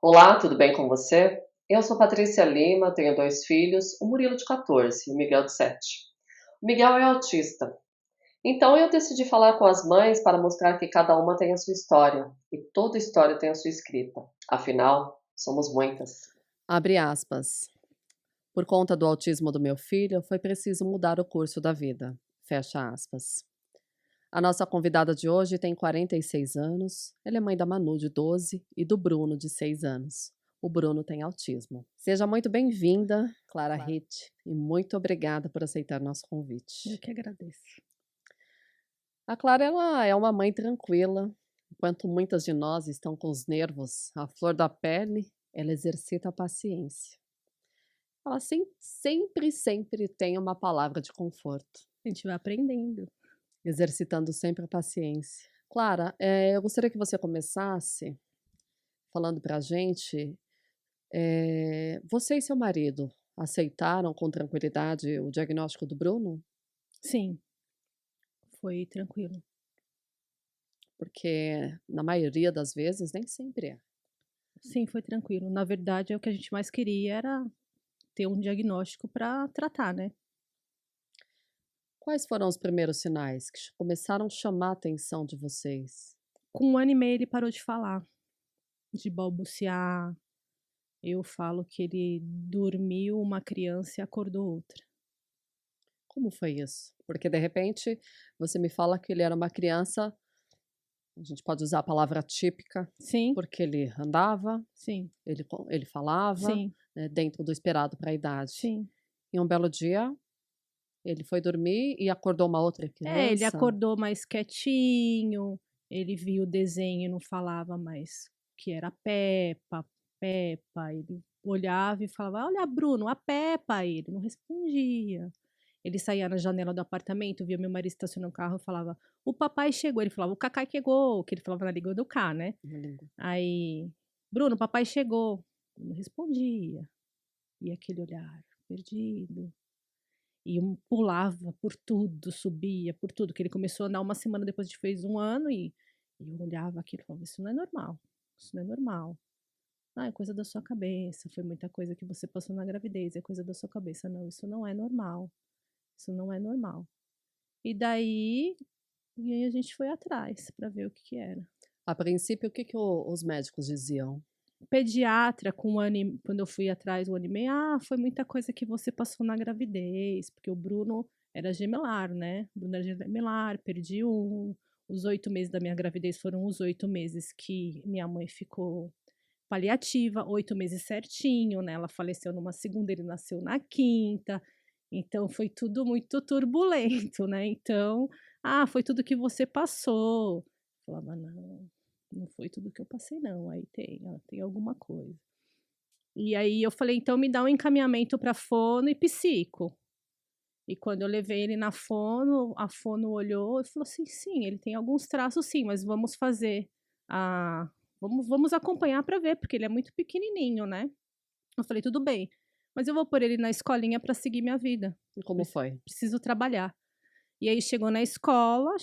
Olá, tudo bem com você? Eu sou Patrícia Lima, tenho 2 filhos, o Murilo de 14 e o Miguel de 7. O Miguel é autista, então eu decidi falar com as mães para mostrar que cada uma tem a sua história e toda história tem a sua escrita. Afinal, somos muitas. Abre aspas. Por conta do autismo do meu filho, foi preciso mudar o curso da vida. Fecha aspas. A nossa convidada de hoje tem 46 anos. Ela é mãe da Manu, de 12, e do Bruno, de 6 anos. O Bruno tem autismo. Seja muito bem-vinda, Clara Hitt, e muito obrigada por aceitar nosso Eu convite. que agradeço. A Clara ela é uma mãe tranquila. Enquanto muitas de nós estão com os nervos à flor da pele, ela exercita a paciência. Ela sempre tem uma palavra de conforto, A gente vai aprendendo. exercitando sempre a paciência. Clara, eu gostaria que você começasse falando pra gente, você e seu marido aceitaram com tranquilidade o diagnóstico do Bruno? Sim, foi tranquilo. Porque na maioria das vezes nem sempre é. Sim, foi tranquilo. Na verdade, o que a gente mais queria era ter um diagnóstico para tratar, né. Quais foram os primeiros sinais que começaram a chamar a atenção de vocês? Com 1 ano e meio ele parou de falar, de balbuciar. Eu falo que ele dormiu uma criança e acordou outra. Como foi isso? Porque de repente você me fala que ele era uma criança. A gente pode usar a palavra típica, Sim, porque ele andava, sim, ele falava, sim, né, dentro do esperado para a idade. sim. E um belo dia, ele foi dormir e acordou uma outra É, ele criança. acordou mais quietinho, ele viu o desenho e não falava mais que era Peppa, Peppa, ele olhava e falava: "Olha, Bruno, a Peppa", ele não respondia. Ele saía na janela do apartamento, via meu marido estacionando o carro e falava: "O papai chegou", ele falava: "O Cacai chegou", que ele falava na língua do K, né. Na língua. Aí: "Bruno, o papai chegou", não respondia, e aquele olhar perdido. E pulava por tudo, subia por tudo, que ele começou a andar 1 semana depois a gente fez 1 ano e eu olhava aquilo e falava: "Isso não é normal, isso não é normal. Ah, é coisa da sua cabeça, foi muita coisa que você passou na gravidez, é coisa da sua cabeça. Não, isso não é normal, isso não é normal". E daí e aí a gente foi atrás pra ver o que que era. A princípio, o que que os médicos diziam? Pediatra com 1 ano e quando eu fui atrás 1 ano e meio: "Ah, foi muita coisa que você passou na gravidez", porque o Bruno era gemelar, né, o Bruno era gemelar, perdi um, os 8 meses da minha gravidez foram os 8 meses que minha mãe ficou paliativa, 8 meses certinho, né, ela faleceu numa segunda, ele nasceu na quinta, então foi tudo muito turbulento, né, então: "Ah, foi tudo que você passou". Eu falava: "Não, não foi tudo que eu passei não, aí tem, ó, tem alguma coisa". E aí eu falei: "Então me dá um encaminhamento para fono e psico". E quando eu levei ele na fono, a fono olhou e falou assim: "Sim, ele tem alguns traços sim, mas vamos fazer a vamos acompanhar para ver, porque ele é muito pequenininho, né". Eu falei: "Tudo bem, mas eu vou pôr ele na escolinha para seguir minha vida, E como foi? preciso trabalhar". E aí chegou na escola,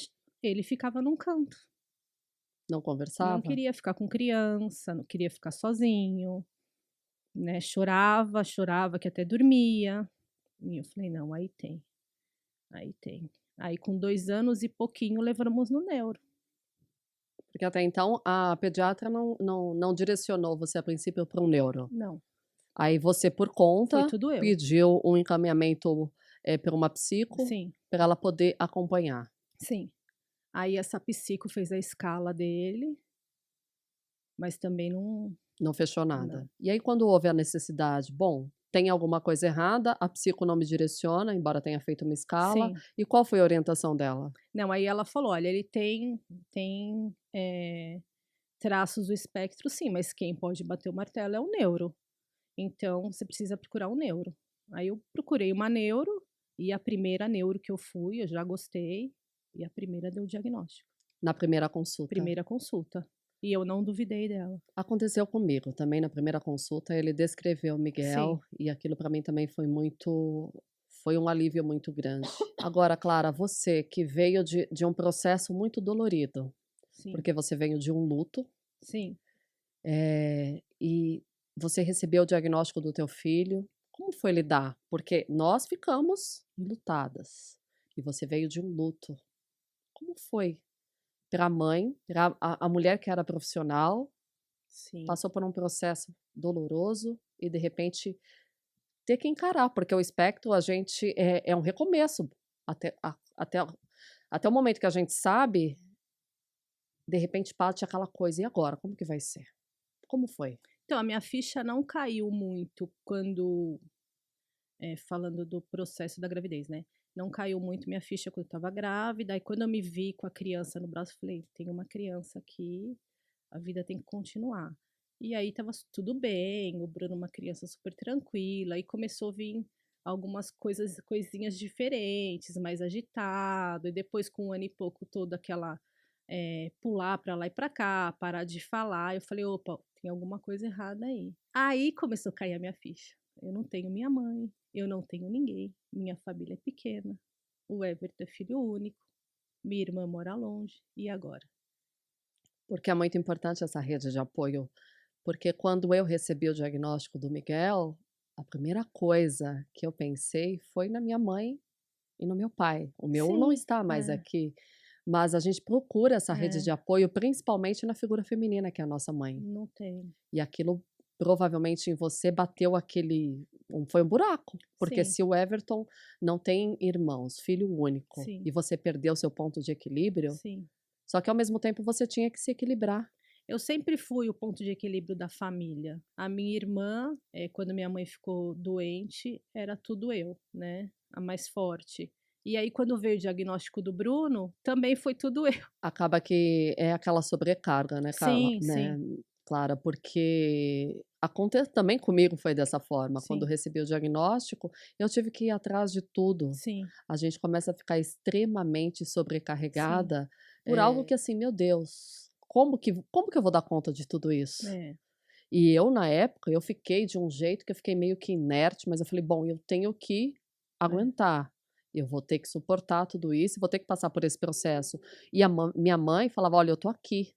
ele ficava num canto, Não não conversava? queria ficar com criança, não queria ficar sozinho, né, chorava, chorava que até dormia. E eu falei: "Não, aí tem, aí tem". Aí com 2 anos e pouquinho levamos no neuro. Porque até então a pediatra não direcionou você a princípio para um neuro. Não, Aí você, por foi conta, tudo eu. pediu um encaminhamento, pra uma psico, Sim, para ela poder acompanhar. sim. Aí essa psico fez a escala dele, mas também Não fechou nada. não. E aí quando houve a necessidade, bom, tem alguma coisa errada, a psico não me direciona, embora tenha feito uma escala, Sim. e qual foi a orientação dela? Não, aí ela falou: "Olha, ele tem, traços do espectro sim, mas quem pode bater o martelo é o neuro, então você precisa procurar um neuro". Aí eu procurei uma neuro, e a primeira neuro que eu fui, eu já gostei, e a primeira deu o diagnóstico, Na primeira consulta? primeira consulta, e eu não duvidei dela. Aconteceu comigo também na primeira consulta, ele descreveu o Sim, Miguel, e aquilo para mim também foi um alívio muito grande. Agora, Clara, você que veio de um processo muito dolorido, sim, porque você veio de um luto, sim, E você recebeu o diagnóstico do teu filho. Como foi lidar? Porque nós ficamos enlutadas. E você veio de um luto. Como foi pra mãe, pra a mulher que era profissional, Sim. passou por um processo doloroso e de repente ter que encarar, porque o espectro a gente é um recomeço até até o momento que a gente sabe, de repente bate aquela coisa: "E agora, como que vai ser?". Como foi? Então, a minha ficha não caiu muito quando, falando do processo da gravidez, né, não caiu muito minha ficha quando eu estava grávida, e quando eu me vi com a criança no braço, falei: "Tem uma criança aqui, a vida tem que continuar". E aí estava tudo bem, o Bruno uma criança super tranquila, e começou a vir algumas coisinhas diferentes, mais agitado, e depois com 1 ano e pouco toda aquela, pular pra lá e pra cá, parar de falar, eu falei: "Opa, tem alguma coisa errada aí". Aí começou a cair a minha ficha. Eu não tenho minha mãe, eu não tenho ninguém, minha família é pequena, o Everton é filho único, minha irmã mora longe, e agora? Porque é muito importante essa rede de apoio, porque quando eu recebi o diagnóstico do Miguel, a primeira coisa que eu pensei foi na minha mãe e no meu pai. O meu não Sim, está mais aqui, mas a gente procura essa rede de apoio, principalmente na figura feminina, que é a nossa mãe. não tem. E aquilo provavelmente em você bateu foi um buraco, porque Sim, se o Everton não tem irmãos, filho único, sim, e você perdeu seu ponto de equilíbrio, sim. só que ao mesmo tempo você tinha que se equilibrar. Eu sempre fui o ponto de equilíbrio da família. A minha irmã, quando minha mãe ficou doente, era tudo eu, né, a mais forte. E aí quando veio o diagnóstico do Bruno, também foi tudo eu. Acaba que é aquela sobrecarga, né, Carla, Sim, né, sim, Clara, porque também comigo foi dessa forma. Quando eu sim, recebi o diagnóstico, eu tive que ir atrás de tudo. sim, A gente começa a ficar extremamente sim. sobrecarregada por algo É, que assim, meu Deus, como que eu vou dar conta de tudo isso? é, E eu, na época, eu fiquei de um jeito que eu fiquei meio que inerte, mas eu falei: "Bom, eu tenho que é. aguentar, eu vou ter que suportar tudo isso, vou ter que passar por esse processo". E minha mãe falava: "Olha, eu tô aqui".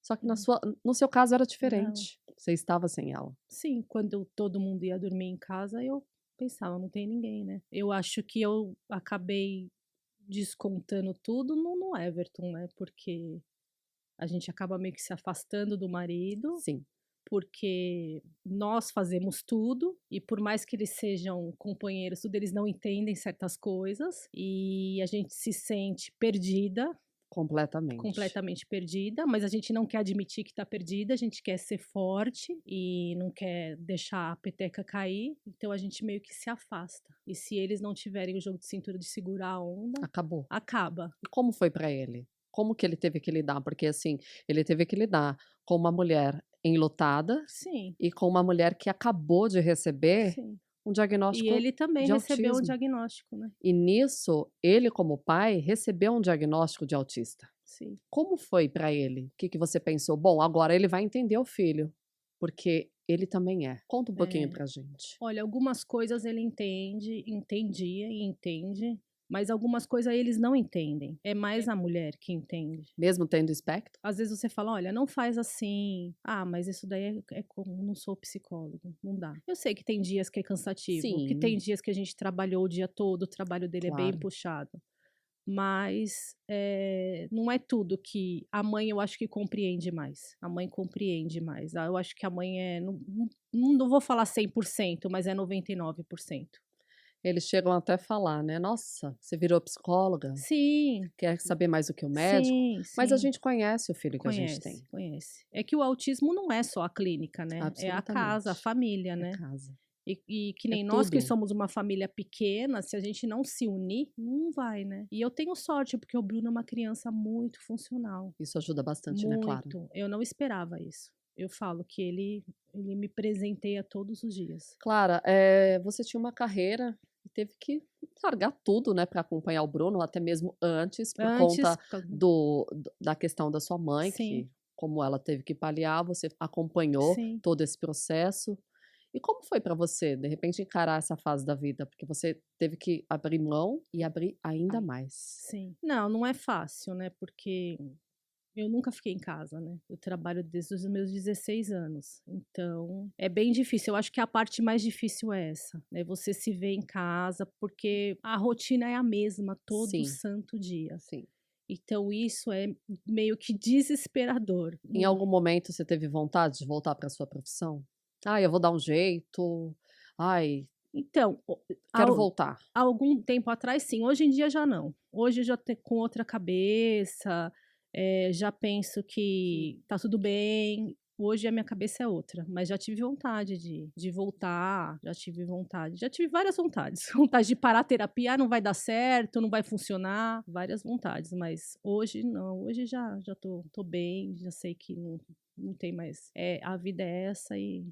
Só que Hum, no seu caso era não. diferente, você estava sem ela. Sim, quando todo mundo ia dormir em casa, eu pensava: "Não tem ninguém, né". Eu acho que eu acabei descontando tudo no Everton, né, porque a gente acaba meio que se afastando do marido, Sim, porque nós fazemos tudo, e por mais que eles sejam companheiros, tudo, eles não entendem certas coisas, e a gente se sente perdida, completamente. completamente perdida, mas a gente não quer admitir que tá perdida, a gente quer ser forte e não quer deixar a peteca cair, então a gente meio que se afasta. E se eles não tiverem o jogo de cintura de segurar a onda, Acabou. acaba. E como foi pra ele? Como que ele teve que lidar? Porque, assim, ele teve que lidar com uma mulher enlutada Sim, e com uma mulher que acabou de receber sim. um E diagnóstico ele também de recebeu um autismo. diagnóstico, né. E nisso, ele como pai recebeu um diagnóstico de autista. Sim. Como foi pra ele? O que que você pensou? Bom, agora ele vai entender o filho, porque ele também é. Conta um pouquinho É. pra gente. Olha, algumas coisas ele entendia e entende, mas algumas coisas eles não entendem. É mais a mulher que entende. Mesmo tendo espectro? Às vezes você fala: "Olha, não faz assim". "Ah, mas isso daí é como não sou psicólogo, não dá". Eu sei que tem dias que é cansativo, que tem Sim, dias que a gente trabalhou o dia todo, o trabalho dele é bem claro. puxado, mas, não é tudo que a mãe eu acho que compreende mais, a mãe compreende mais. Eu acho que a mãe não vou falar 100%, mas é 99%. Eles chegam até a falar, né: "Nossa, você virou psicóloga? Sim, Quer saber mais do que o médico?". sim, Mas a sim. gente conhece o filho que a gente Conhece, tem. conhece. É que o autismo não é só a clínica, né, é a casa, a Absolutamente. família, É né. casa. E que É nem nós que tudo. somos uma família pequena, se a gente não se unir, não vai, né. E eu tenho sorte, porque o Bruno é uma criança muito funcional, Isso ajuda bastante, né, Clara? muito. Eu não esperava isso. Eu falo que ele me presenteia todos os dias. Clara, você tinha uma carreira e teve que largar tudo, né, para acompanhar o Bruno, até mesmo antes, por Antes conta ca da questão da sua mãe, sim, que como ela teve que paliar, você acompanhou sim. todo esse processo. E como foi para você, de repente, encarar essa fase da vida? Porque você teve que abrir mão e abrir ainda mais. Sim. Não, não é fácil, né, porque Eu nunca fiquei em casa, né? Eu trabalho desde os meus 16 anos. Então, é bem difícil. Eu acho que a parte mais difícil é essa, né? Você se ver em casa, porque a rotina é a mesma todo Sim, santo dia. sim. Então, isso é meio que desesperador. Em algum momento você teve vontade de voltar para sua profissão? Eu vou dar um jeito. Ai, Então, quero há voltar. algum tempo atrás, sim. Hoje em dia já não. Hoje eu já tô com outra cabeça, já penso que tá tudo bem. Hoje a minha cabeça é outra, mas já tive vontade de voltar, já tive vontade, já tive várias vontades. Vontade de parar a terapia, não vai dar certo, não vai funcionar, várias vontades, mas hoje não, hoje já tô bem, já sei que não tem mais. A vida é essa e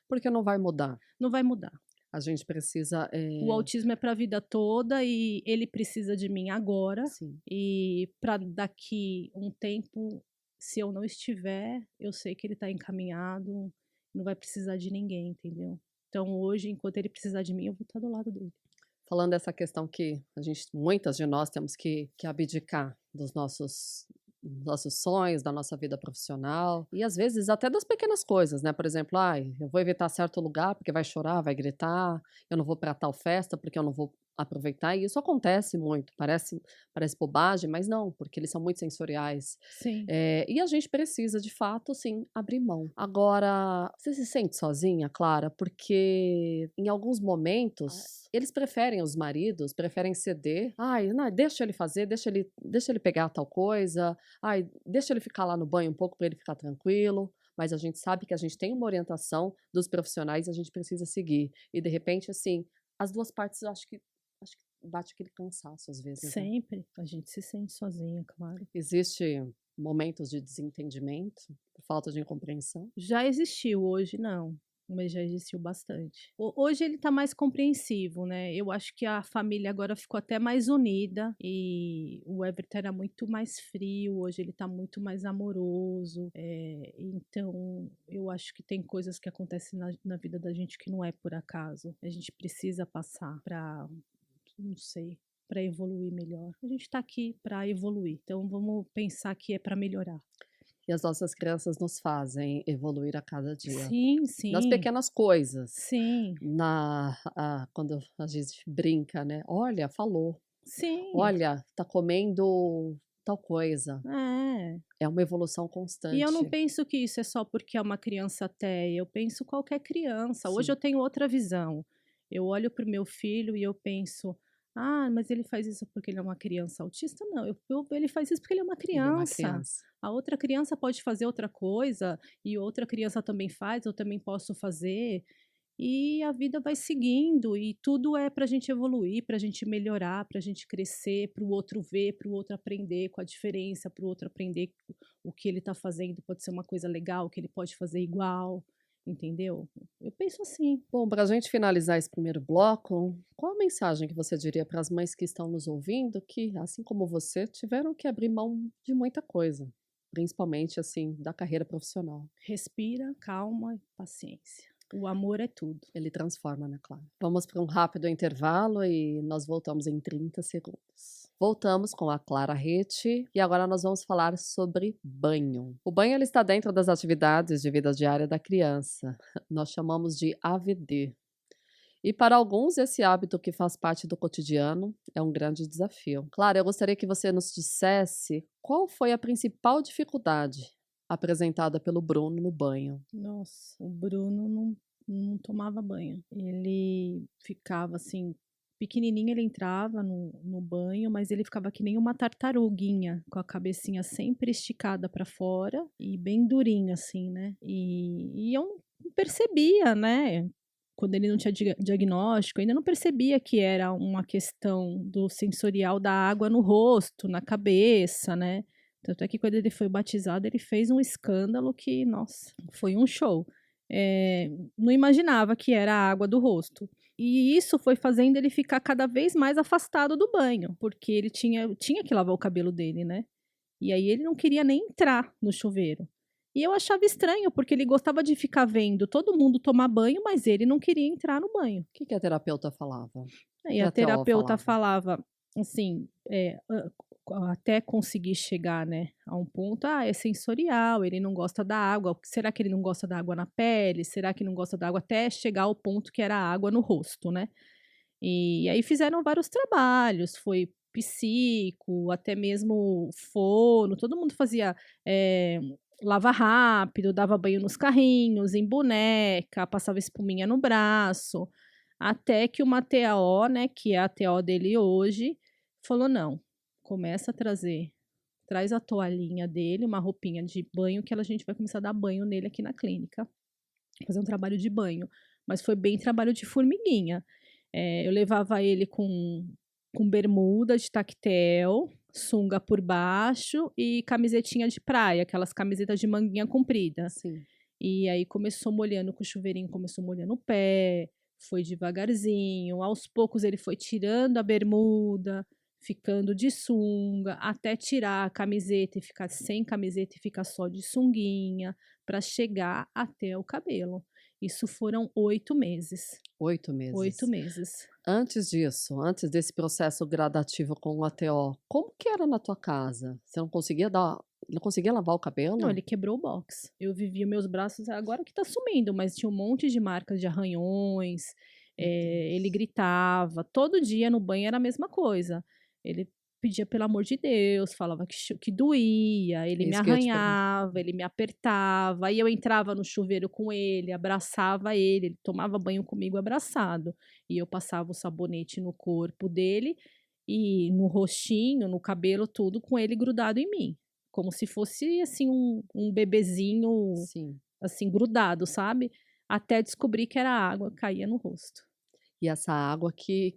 Porque não vai mudar. não vai mudar. A gente precisa. O autismo é para a vida toda e ele precisa de mim agora. Sim. E para daqui um tempo, se eu não estiver, eu sei que ele está encaminhado, não vai precisar de ninguém, entendeu? Então hoje, enquanto ele precisar de mim, eu vou estar do lado dele. Falando dessa questão que muitas de nós temos que abdicar dos nossos sonhos, da nossa vida profissional e às vezes até das pequenas coisas, né? Por exemplo, eu vou evitar certo lugar porque vai chorar, vai gritar, eu não vou para tal festa porque eu não vou aproveitar. E isso acontece muito, parece bobagem, mas não, porque eles são muito sensoriais. Sim. E a gente precisa, de fato, sim, abrir mão. Agora, você se sente sozinha, Clara? Porque em alguns momentos eles preferem, os maridos, preferem ceder. Não, deixa ele fazer, deixa ele pegar tal coisa. Deixa ele ficar lá no banho um pouco para ele ficar tranquilo. Mas a gente sabe que a gente tem uma orientação dos profissionais e a gente precisa seguir. E de repente, assim, as duas partes eu acho que bate aquele cansaço às vezes, né? Sempre. A gente se sente sozinha, claro. Existe momentos de desentendimento, por falta de incompreensão? Já existiu, hoje não, mas já existiu bastante. Hoje ele tá mais compreensivo, né? Eu acho que a família agora ficou até mais unida e o Everton era muito mais frio, hoje ele tá muito mais amoroso. Então, eu acho que tem coisas que acontecem na vida da gente que não é por acaso. A gente precisa passar pra, não sei, para evoluir melhor. A gente tá aqui para evoluir, então vamos pensar que é para melhorar. E as nossas crianças nos fazem evoluir a cada dia. Sim, Nas sim. pequenas coisas. Sim, Quando a gente brinca, né? Olha, falou. sim. Olha, tá comendo tal coisa. É. É uma evolução E eu não constante. penso que isso é só porque é uma criança TEA, eu penso qualquer criança. Hoje Sim. eu tenho outra visão. Eu olho para o meu filho e eu penso, mas ele faz isso porque ele é uma criança autista? Não, ele faz isso porque ele é uma Ele é uma criança. criança. A outra criança pode fazer outra coisa e outra criança também faz, eu também posso fazer. E a vida vai seguindo e tudo é para a gente evoluir, para a gente melhorar, para a gente crescer, para o outro ver, para o outro aprender com a diferença, para o outro aprender o que ele está fazendo pode ser uma coisa legal, que ele pode fazer igual, entendeu? Eu penso assim. Bom, para a gente finalizar esse primeiro bloco, qual a mensagem que você diria para as mães que estão nos ouvindo que, assim como você, tiveram que abrir mão de muita coisa, principalmente assim da carreira profissional? Respira, calma e paciência. O amor é tudo. Ele transforma, né, Clara? Vamos para um rápido intervalo e nós voltamos em 30 segundos. Voltamos com a Clara Rete e agora nós vamos falar sobre banho. O banho ele está dentro das atividades de vida diária da criança. Nós chamamos de AVD. E para alguns, esse hábito que faz parte do cotidiano é um grande desafio. Clara, eu gostaria que você nos dissesse qual foi a principal dificuldade apresentada pelo Bruno no banho. Nossa, o Bruno não tomava banho. Ele ficava assim, pequenininho ele entrava no banho, mas ele ficava que nem uma tartaruguinha, com a cabecinha sempre esticada para fora e bem durinho assim, né? E eu não percebia, né? Quando ele não tinha diagnóstico, ainda não percebia que era uma questão do sensorial da água no rosto, na cabeça, né? Tanto é que quando ele foi batizado, ele fez um escândalo que, nossa, foi um show. Não imaginava que era a água do rosto. E isso foi fazendo ele ficar cada vez mais afastado do banho, porque ele tinha que lavar o cabelo dele, né? E aí ele não queria nem entrar no chuveiro. E eu achava estranho, porque ele gostava de ficar vendo todo mundo tomar banho, mas ele não queria entrar no banho. O que a terapeuta falava? E a terapeuta falava assim, até conseguir chegar, né, a um ponto, é sensorial, ele não gosta da água, será que ele não gosta da água na pele? Será que não gosta da água? Até chegar ao ponto que era a água no rosto, né. E aí fizeram vários trabalhos, foi psico, até mesmo fono, todo mundo fazia, eh, lava rápido, dava banho nos carrinhos, em boneca, passava espuminha no braço, até que uma TAO, né, que é a TO dele hoje, falou: "Não, começa a traz a toalhinha dele, uma roupinha de banho que a gente vai começar a dar banho nele aqui na clínica, fazer um trabalho de banho", mas foi bem trabalho de formiguinha. Eu levava ele com bermuda de tactel, sunga por baixo e camisetinha de praia, aquelas camisetas de manguinha comprida. Sim. E aí começou molhando com o chuveirinho, começou molhando o pé, foi devagarzinho, aos poucos ele foi tirando a bermuda, ficando de sunga, até tirar a camiseta e ficar sem camiseta e ficar só de sunguinha, para chegar até o cabelo. Isso foram 8 meses. 8 8 meses. meses. Antes disso, antes desse processo gradativo com o ATO, como que era na tua casa? Você não conseguia lavar o Não, cabelo? ele quebrou o box. Eu vivia meus braços, agora que tá sumindo, mas tinha um monte de marcas de arranhões, Meu ele Deus. gritava, todo dia no banho era a mesma coisa. Ele pedia pelo amor de Deus, falava que doía, ele É me isso que eu ia te perguntar. arranhava, ele me apertava, aí eu entrava no chuveiro com ele, abraçava ele tomava banho comigo abraçado, e eu passava o sabonete no corpo dele e no rostinho, no cabelo, tudo com ele grudado em mim. Como se fosse, assim, um bebezinho, Sim. assim, grudado, sabe. Até descobrir que era água, caía no rosto. E essa água que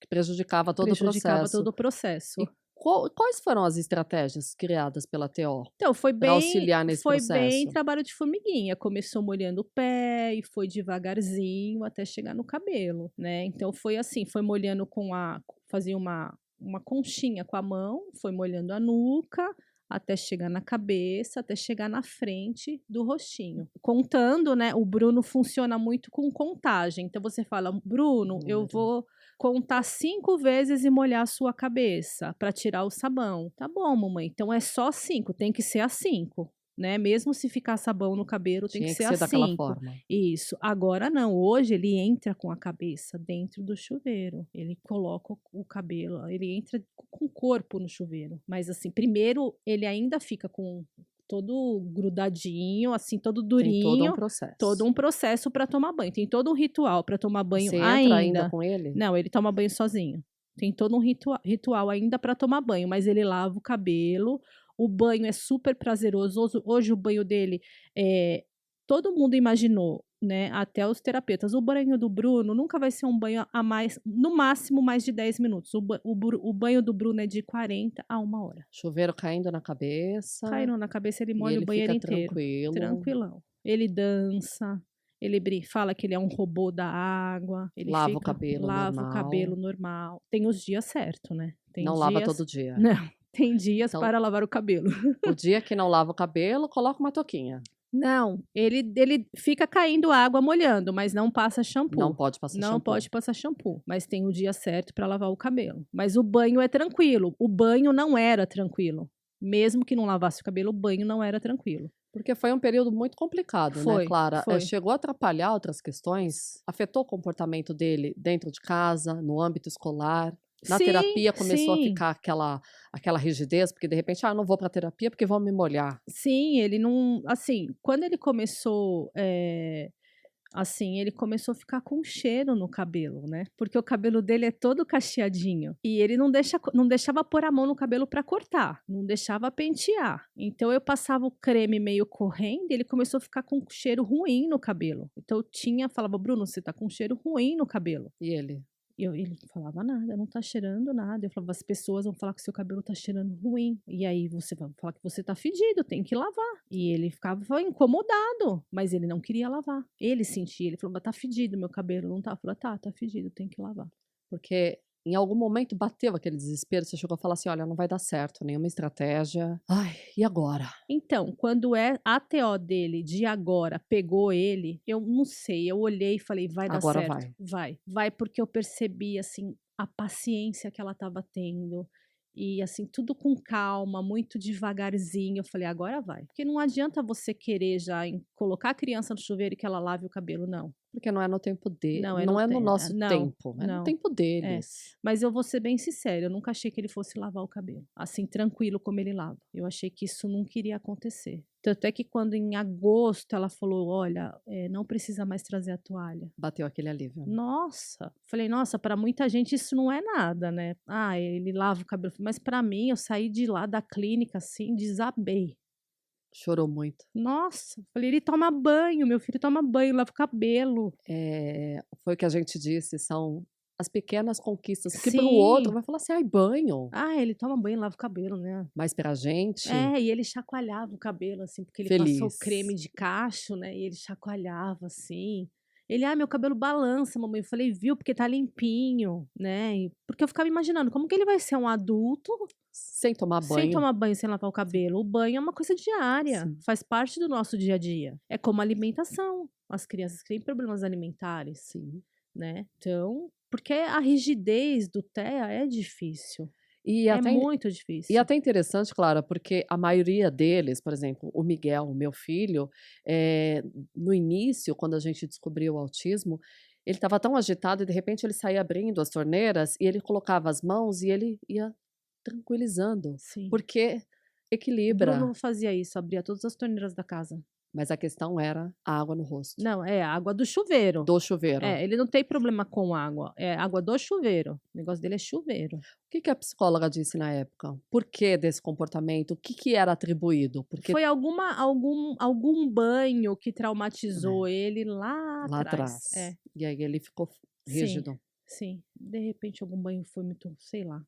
prejudicava todo o Prejudicava todo processo. o processo. E quais foram as estratégias criadas pela TO Então, para auxiliar nesse foi bem processo? trabalho de formiguinha, começou molhando o pé e foi devagarzinho até chegar no cabelo, né. Então foi assim, foi molhando fazia uma conchinha com a mão, foi molhando a nuca, até chegar na cabeça, até chegar na frente do rostinho. Contando, né, o Bruno funciona muito com contagem, então você fala: "Bruno, eu Número. vou contar 5 vezes e molhar a sua cabeça para tirar o sabão". "Tá bom, mamãe, então é só 5, tem que ser às 5, né, mesmo se ficar sabão no cabelo, tem que Tinha que ser ser às daquela 5". forma. Isso. Agora não, hoje ele entra com a cabeça dentro do chuveiro, ele coloca o cabelo, ele entra com o corpo no chuveiro, mas assim, primeiro ele ainda fica com todo grudadinho, assim, todo Tem todo um durinho, todo processo. um processo para tomar banho, tem todo um ritual para tomar banho Você entra ainda ainda. com ele? Não, ele toma banho sozinho. Tem todo um ritual ainda para tomar banho, mas ele lava o cabelo, o banho é super prazeroso, hoje o banho dele, eh, todo mundo imaginou, né, até os terapeutas, o banho do Bruno nunca vai ser um banho a mais, no máximo mais de 10 minutos, o banho do Bruno é de 40 a 1 hora. Chuveiro caindo na cabeça Caindo na cabeça, ele e molha o ele banheiro fica inteiro, tranquilo, tranquilão. Ele dança, ele fala que ele é um robô da água, ele lava o fica cabelo lava o cabelo normal, normal. Tem os dias certo, né, tem não lava dias todo dia. não, tem dias Então, para lavar o cabelo. o dia que não lava o cabelo, coloca uma touquinha. Não, ele fica caindo água molhando, mas não passa Não shampoo. pode passar Não shampoo. pode passar shampoo, mas tem o dia certo para lavar o cabelo. Mas o banho é tranquilo, o banho não era tranquilo. Mesmo que não lavasse o cabelo, o banho não era tranquilo. Porque foi um período muito complicado, né, Foi, Clara? foi. Chegou a atrapalhar outras questões? Afetou o comportamento dele dentro de casa, no âmbito escolar? Na Sim, terapia começou a sim. ficar aquela rigidez, porque de repente: "Ah, eu não vou pra terapia porque vão me molhar". Sim, ele não assim, quando ele começou, assim, ele começou a ficar com cheiro no cabelo, né, porque o cabelo dele é todo cacheadinho, e ele não deixava pôr a mão no cabelo para cortar, não deixava pentear. Então eu passava o creme meio correndo e ele começou a ficar com cheiro ruim no cabelo. Então falava: "Bruno, você tá com cheiro ruim no cabelo". E ele? Ele não falava nada, não tá cheirando nada. Eu falava: "As pessoas vão falar que seu cabelo tá cheirando ruim, e aí você vai falar que você tá fedido, tem que lavar". E ele ficava incomodado, mas ele não queria lavar. Ele sentia, ele falou: "Tá fedido meu cabelo, não tá?" Eu falei: Tá fedido, tem que lavar". Porque em algum momento bateu aquele desespero, você chegou a falar assim: "Olha, não vai dar certo nenhuma estratégia. Ai, e agora?". Então, quando a TO dele de agora pegou ele, eu não sei, eu olhei e falei: "Vai dar Agora certo, vai. vai". Vai, porque eu percebi, assim, a paciência que ela estava tendo E assim, tudo com calma, muito devagarzinho. Eu falei: "Agora vai". Porque não adianta você querer já colocar a criança no chuveiro e que ela lave o cabelo, não. Porque não é no tempo de Não, não é no nosso não, tempo, é no não. tempo É. deles. Mas eu vou ser bem sincera, eu nunca achei que ele fosse lavar o cabelo, assim, tranquilo como ele lava. Eu achei que isso nunca iria acontecer. Tanto é que quando em agosto ela falou: "Olha, não precisa mais trazer a toalha". Bateu aquele alívio, né. Nossa! Falei: "Nossa, para muita gente isso não é nada, né. Ah, ele lava o cabelo", mas para mim eu saí de lá da clínica, assim, desabei. Chorou muito. Nossa! Falei: "Ele toma banho, meu filho toma banho, lava o cabelo". Foi o que a gente disse, são as pequenas conquistas, porque para o outro Sim. vai falar assim: "Ai, banho", Ah, ele toma banho, lava o cabelo, né. mas pra gente, É, e ele chacoalhava o cabelo, assim, porque ele passou feliz. creme de cacho, né, e ele chacoalhava, assim. Ele: "Ah, meu cabelo balança, mamãe". Eu falei: "Viu, porque tá limpinho", né, porque eu ficava imaginando como que ele vai ser um adulto Sem tomar sem banho. tomar banho, sem lavar o cabelo. O banho é uma coisa diária, Sim, faz parte do nosso dia a dia. É como a alimentação, as crianças que têm problemas alimentares, sim. né. Então, porque a rigidez do TEA é difícil, E é até muito e difícil. até interessante, Clara, porque a maioria deles, por exemplo, o Miguel, o meu filho, no início, quando a gente descobriu o autismo, ele estava tão agitado e de repente ele saía abrindo as torneiras e ele colocava as mãos e ele ia tranquilizando, Sim. porque O equilibra. Bruno fazia isso, abria todas as torneiras da casa. Mas a questão era a água no rosto, Não, é a água do chuveiro. do chuveiro. É, ele não tem problema com água, é água do chuveiro. O negócio dele é chuveiro. O que que a psicóloga disse na época? Por que desse comportamento? O que que era atribuído? Porque Foi algum banho que né, traumatizou ele lá lá atrás. atrás. É, E aí ele ficou sim, rígido. sim. De repente algum banho foi muito, sei lá.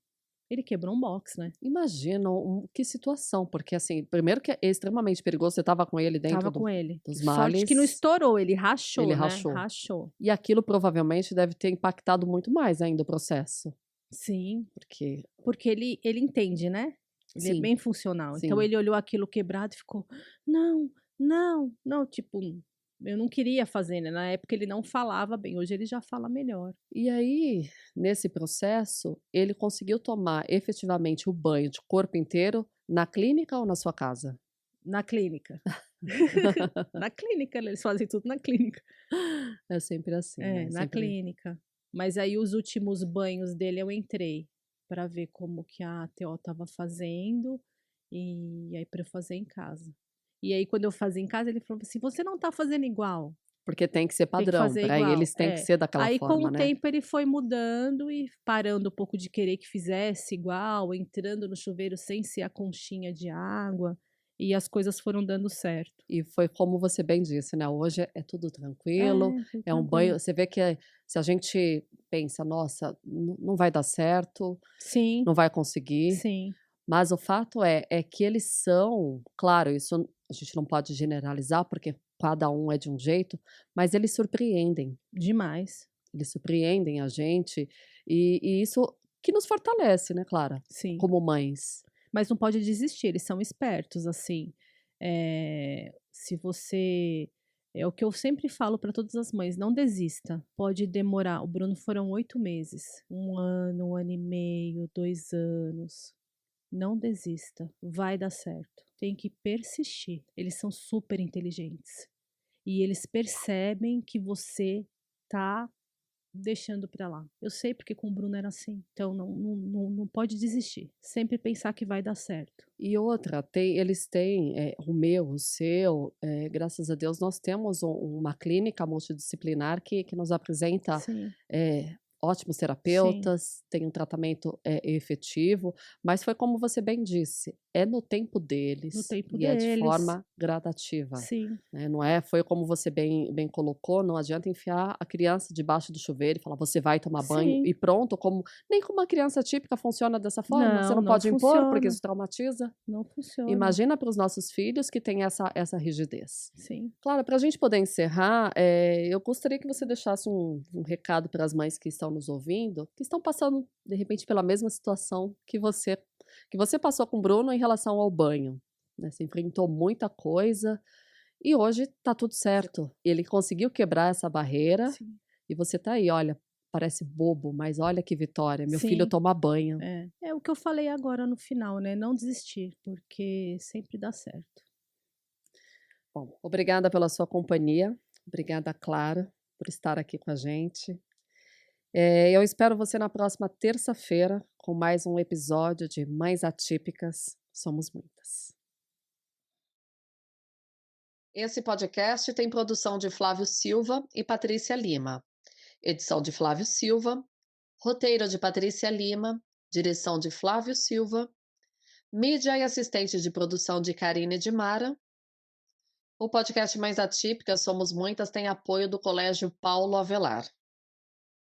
Ele quebrou um box, né. Imagina que situação, porque assim, primeiro que é extremamente perigoso, você estava com ele dentro Estava com ele. dos Sorte que não males, estourou, ele ele rachou, né, rachou. rachou. E aquilo provavelmente deve ter impactado muito mais ainda o processo, Sim. porque Porque ele entende, né, ele é sim, bem funcional, então sim. ele olhou aquilo quebrado e ficou: "Não, não, não", tipo, eu não queria fazer, né, na época ele não falava bem, hoje ele já fala melhor. E aí, nesse processo, ele conseguiu tomar efetivamente o banho de corpo inteiro na clínica ou na sua casa? Na clínica. Na clínica, né, eles fazem tudo na clínica. É sempre assim, É, né, na sempre clínica. Mas aí os últimos banhos dele eu entrei, pra ver como que a TO estava fazendo, e aí pra eu fazer em casa. E aí quando eu fazia em casa ele falou assim: "Você não tá fazendo igual". porque tem que ser Tem que padrão, fazer para igual, eles tem que é. ser daquela Aí com o forma, né. tempo ele foi mudando e parando um pouco de querer que fizesse igual, entrando no chuveiro sem ser a conchinha de água, e as coisas foram dando certo. E foi como você bem disse, né, hoje é tudo tranquilo, É, tudo é um banho tranquilo. você vê que se a gente pensa: "Nossa, não vai dar certo, Sim, não vai conseguir", sim, mas o fato é que eles são claro, isso a gente não pode generalizar, porque cada um é de um jeito, mas demais. eles surpreendem a gente, e isso que nos fortalece, né, Clara, Sim. como mães. Mas não pode desistir, eles são espertos, assim, se você é o que eu sempre falo para todas as mães: "Não desista, pode demorar", o Bruno foram 8 meses, 1 ano e meio, 2 anos. Não desista, vai dar certo. Tem que persistir. Eles são super inteligentes. E eles percebem que você tá deixando pra lá. Eu sei porque com o Bruno era assim. Então não pode desistir. Sempre pensar que vai dar certo. E outra, eles têm, o meu, o seu, graças a Deus nós temos uma clínica multidisciplinar que nos apresenta, Sim, eh, ótimos sim, terapeutas, tem um tratamento, efetivo, mas foi como você bem disse, é no tempo no deles tempo e é de deles. forma gradativa, Sim, né, não é foi como você bem colocou, não adianta enfiar a criança debaixo do chuveiro e falar: "Você vai tomar banho", sim. e pronto, como nem com uma criança típica funciona dessa forma, você Não, não não pode impor, porque funciona. isso traumatiza. Não funciona. Imagina para os nossos filhos que têm essa rigidez. Sim. Claro, para a gente poder encerrar, eu gostaria que você deixasse um recado para as mães que estão nos ouvindo, que estão passando, de repente, pela mesma situação que você passou com o Bruno em relação ao banho, né, você enfrentou muita coisa, e hoje está tudo certo. Ele conseguiu quebrar essa barreira, Sim. e você está aí, olha, Parece bobo, mas olha que vitória, meu filho Sim, toma banho. é o que eu falei agora no final, né, não desistir, porque sempre dá certo. Bom, obrigada pela sua companhia, obrigada, Clara, por estar aqui com a gente. Eu espero você na próxima terça-feira com mais um episódio de Mães Atípicas Somos Muitas. Esse podcast tem produção de Flávio Silva e Patrícia Lima, edição de Flávio Silva, roteiro de Patrícia Lima, direção de Flávio Silva, mídia e assistente de produção de Karine de Mara. O podcast Mais Atípicas Somos Muitas tem apoio do Colégio Paulo Avelar.